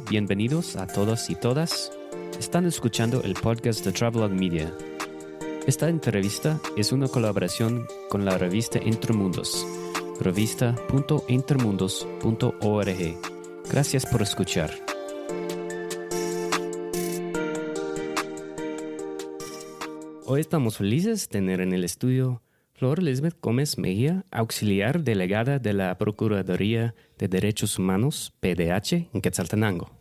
Bienvenidos a todos y todas. Están escuchando el podcast de Travelog Media. Esta entrevista es una colaboración con la revista Intermundos, revista.intermundos.org. Gracias por escuchar. Hoy estamos felices de tener en el estudio Flor Lisbeth Gómez Mejía, auxiliar delegada de la Procuraduría de Derechos Humanos, PDH, en Quetzaltenango.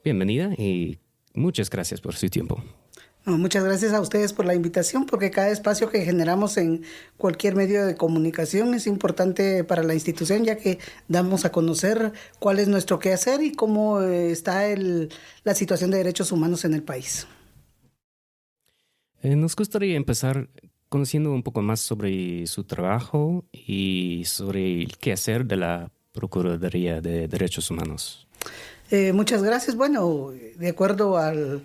Bienvenida y muchas gracias por su tiempo. Muchas gracias a ustedes por la invitación, porque cada espacio que generamos en cualquier medio de comunicación es importante para la institución, ya que damos a conocer cuál es nuestro quehacer y cómo está la situación de derechos humanos en el país. Nos gustaría empezar conociendo un poco más sobre su trabajo y sobre el quehacer de la Procuraduría de Derechos Humanos. Muchas gracias. Bueno, de acuerdo al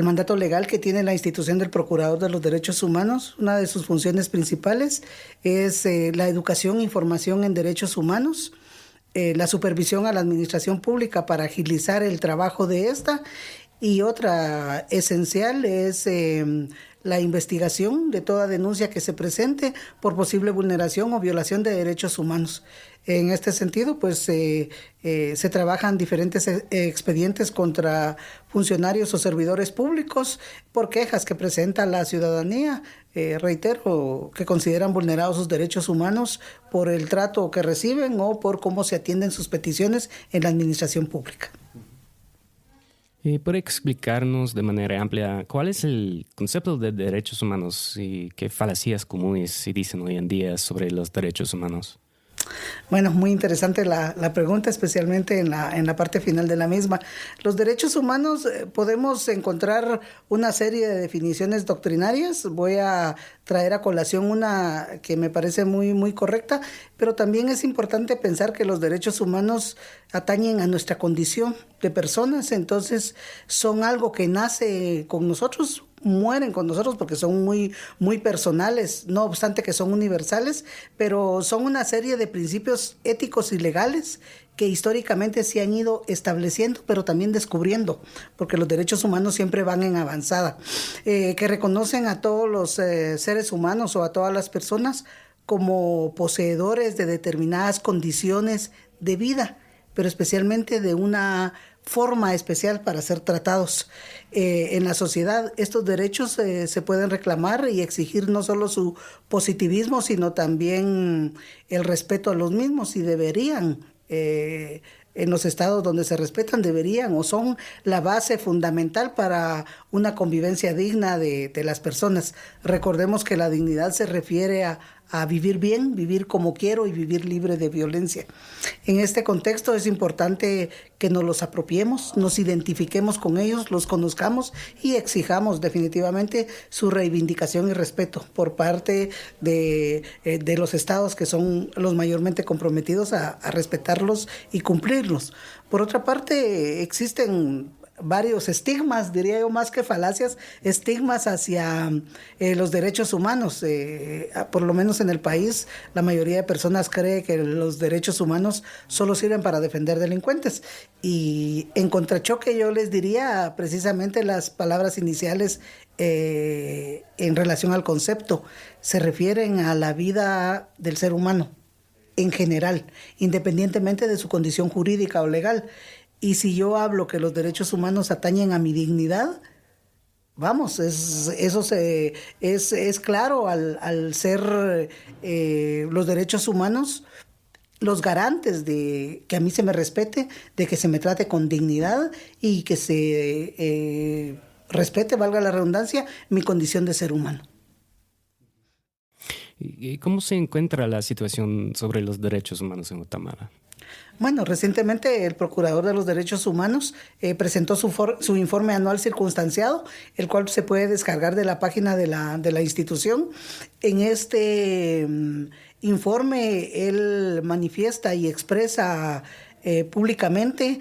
mandato legal que tiene la institución del Procurador de los Derechos Humanos, una de sus funciones principales es la educación e información en derechos humanos, la supervisión a la administración pública para agilizar el trabajo de esta, y otra esencial es la investigación de toda denuncia que se presente por posible vulneración o violación de derechos humanos. En este sentido, pues se trabajan diferentes expedientes contra funcionarios o servidores públicos por quejas que presenta la ciudadanía, reitero, que consideran vulnerados sus derechos humanos por el trato que reciben o por cómo se atienden sus peticiones en la administración pública. ¿Puede explicarnos de manera amplia cuál es el concepto de derechos humanos y qué falacias comunes se dicen hoy en día sobre los derechos humanos? Bueno, muy interesante la pregunta, especialmente en la parte final de la misma. Los derechos humanos podemos encontrar una serie de definiciones doctrinarias. Voy a traer a colación una que me parece muy, muy correcta, pero también es importante pensar que los derechos humanos atañen a nuestra condición de personas, entonces son algo que nace con nosotros, mueren con nosotros porque son muy, muy personales, no obstante que son universales, pero son una serie de principios éticos y legales que históricamente se han ido estableciendo, pero también descubriendo, porque los derechos humanos siempre van en avanzada, que reconocen a todos los seres humanos o a todas las personas como poseedores de determinadas condiciones de vida, pero especialmente de una forma especial para ser tratados en la sociedad. Estos derechos se pueden reclamar y exigir no solo su positivismo, sino también el respeto a los mismos, y deberían, en los estados donde se respetan, deberían o son la base fundamental para una convivencia digna de las personas. Recordemos que la dignidad se refiere a vivir bien, vivir como quiero y vivir libre de violencia. En este contexto es importante que nos los apropiemos, nos identifiquemos con ellos, los conozcamos y exijamos definitivamente su reivindicación y respeto por parte de los estados que son los mayormente comprometidos a respetarlos y cumplirlos. Por otra parte, existen varios estigmas, diría yo, más que falacias, estigmas hacia los derechos humanos. Por lo menos en el país, la mayoría de personas cree que los derechos humanos solo sirven para defender delincuentes. Y en contrachoque yo les diría precisamente las palabras iniciales en relación al concepto. Se refieren a la vida del ser humano en general, independientemente de su condición jurídica o legal. Y si yo hablo que los derechos humanos atañen a mi dignidad, vamos, eso es claro al ser los derechos humanos los garantes de que a mí se me respete, de que se me trate con dignidad y que se respete, valga la redundancia, mi condición de ser humano. ¿Y cómo se encuentra la situación sobre los derechos humanos en Guatemala? Bueno, recientemente el Procurador de los Derechos Humanos presentó su informe anual circunstanciado, el cual se puede descargar de la página de la institución. En este informe él manifiesta y expresa públicamente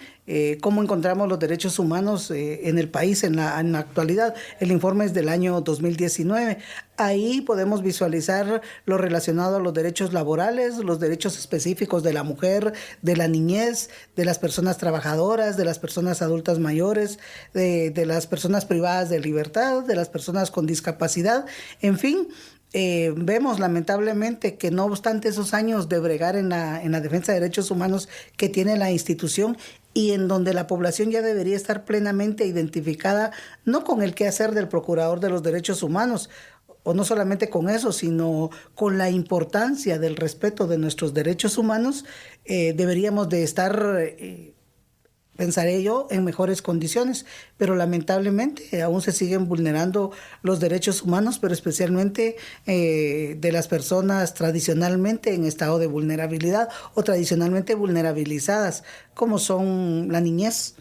cómo encontramos los derechos humanos en el país en la actualidad. El informe es del año 2019. Ahí podemos visualizar lo relacionado a los derechos laborales, los derechos específicos de la mujer, de la niñez, de las personas trabajadoras, de las personas adultas mayores, de las personas privadas de libertad, de las personas con discapacidad, en fin. Vemos lamentablemente que no obstante esos años de bregar en la defensa de derechos humanos que tiene la institución y en donde la población ya debería estar plenamente identificada, no con el quehacer del Procurador de los Derechos Humanos, o no solamente con eso, sino con la importancia del respeto de nuestros derechos humanos, deberíamos de estar... pensaré yo, en mejores condiciones, pero lamentablemente aún se siguen vulnerando los derechos humanos, pero especialmente de las personas tradicionalmente en estado de vulnerabilidad o tradicionalmente vulnerabilizadas, como son la niñez.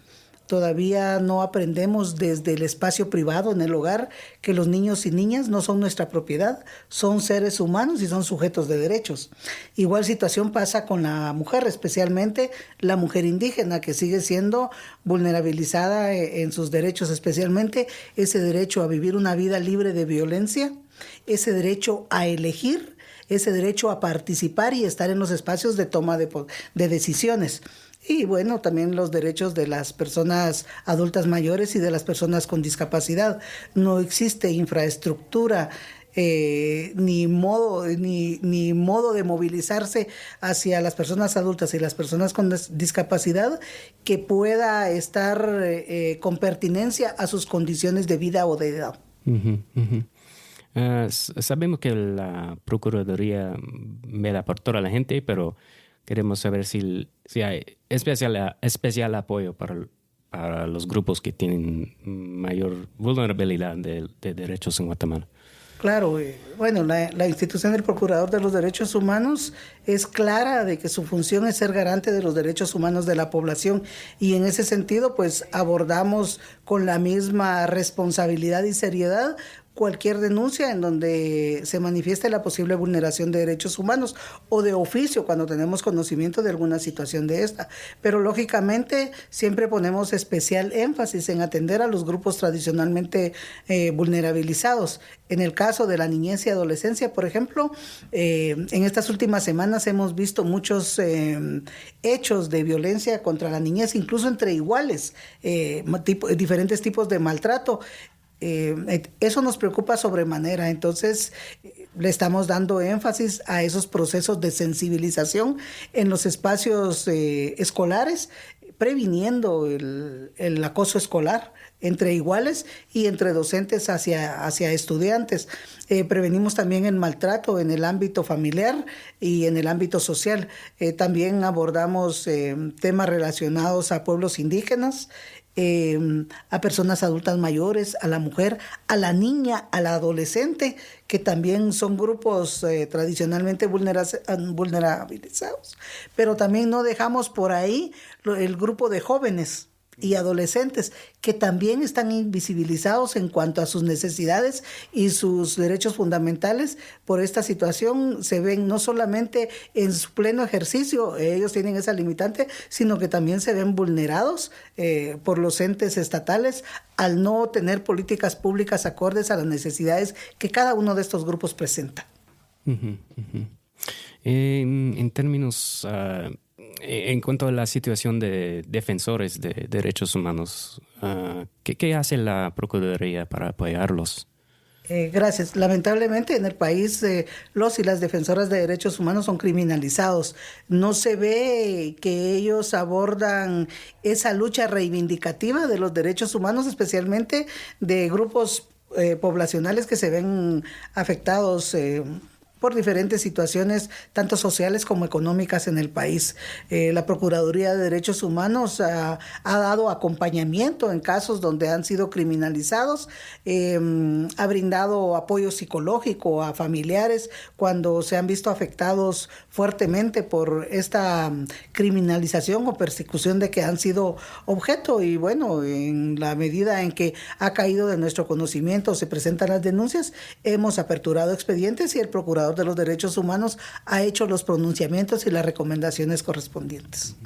Todavía no aprendemos desde el espacio privado en el hogar que los niños y niñas no son nuestra propiedad, son seres humanos y son sujetos de derechos. Igual situación pasa con la mujer, especialmente la mujer indígena, que sigue siendo vulnerabilizada en sus derechos, especialmente ese derecho a vivir una vida libre de violencia, ese derecho a elegir, ese derecho a participar y estar en los espacios de toma de decisiones. Y bueno, también los derechos de las personas adultas mayores y de las personas con discapacidad. No existe infraestructura ni modo de movilizarse hacia las personas adultas y las personas con discapacidad que pueda estar con pertinencia a sus condiciones de vida o de edad. Uh-huh, uh-huh. Sabemos que la Procuraduría vela por toda la gente, pero queremos saber si hay especial apoyo para los grupos que tienen mayor vulnerabilidad de derechos en Guatemala. Claro, bueno, la institución del Procurador de los Derechos Humanos es clara de que su función es ser garante de los derechos humanos de la población y en ese sentido pues abordamos con la misma responsabilidad y seriedad cualquier denuncia en donde se manifieste la posible vulneración de derechos humanos o de oficio cuando tenemos conocimiento de alguna situación de esta. Pero lógicamente siempre ponemos especial énfasis en atender a los grupos tradicionalmente vulnerabilizados. En el caso de la niñez y adolescencia, por ejemplo, en estas últimas semanas hemos visto muchos hechos de violencia contra la niñez, incluso entre iguales, diferentes tipos de maltrato. Eso nos preocupa sobremanera, entonces le estamos dando énfasis a esos procesos de sensibilización en los espacios escolares, previniendo el acoso escolar entre iguales y entre docentes hacia estudiantes. Prevenimos también el maltrato en el ámbito familiar y en el ámbito social. También abordamos temas relacionados a pueblos indígenas, a personas adultas mayores, a la mujer, a la niña, a la adolescente, que también son grupos tradicionalmente vulnerabilizados. Pero también no dejamos por ahí el grupo de jóvenes y adolescentes que también están invisibilizados en cuanto a sus necesidades y sus derechos fundamentales. Por esta situación se ven no solamente en su pleno ejercicio, ellos tienen esa limitante, sino que también se ven vulnerados por los entes estatales al no tener políticas públicas acordes a las necesidades que cada uno de estos grupos presenta. Uh-huh, uh-huh. En términos... En cuanto a la situación de defensores de derechos humanos, ¿qué hace la Procuraduría para apoyarlos? Gracias. Lamentablemente en el país los y las defensoras de derechos humanos son criminalizados. No se ve que ellos abordan esa lucha reivindicativa de los derechos humanos, especialmente de grupos poblacionales que se ven afectados por diferentes situaciones, tanto sociales como económicas en el país. La Procuraduría de Derechos Humanos ha dado acompañamiento en casos donde han sido criminalizados, ha brindado apoyo psicológico a familiares cuando se han visto afectados fuertemente por esta criminalización o persecución de que han sido objeto. Y bueno, en la medida en que ha caído de nuestro conocimiento, se presentan las denuncias, hemos aperturado expedientes y el Procurador de los Derechos Humanos ha hecho los pronunciamientos y las recomendaciones correspondientes.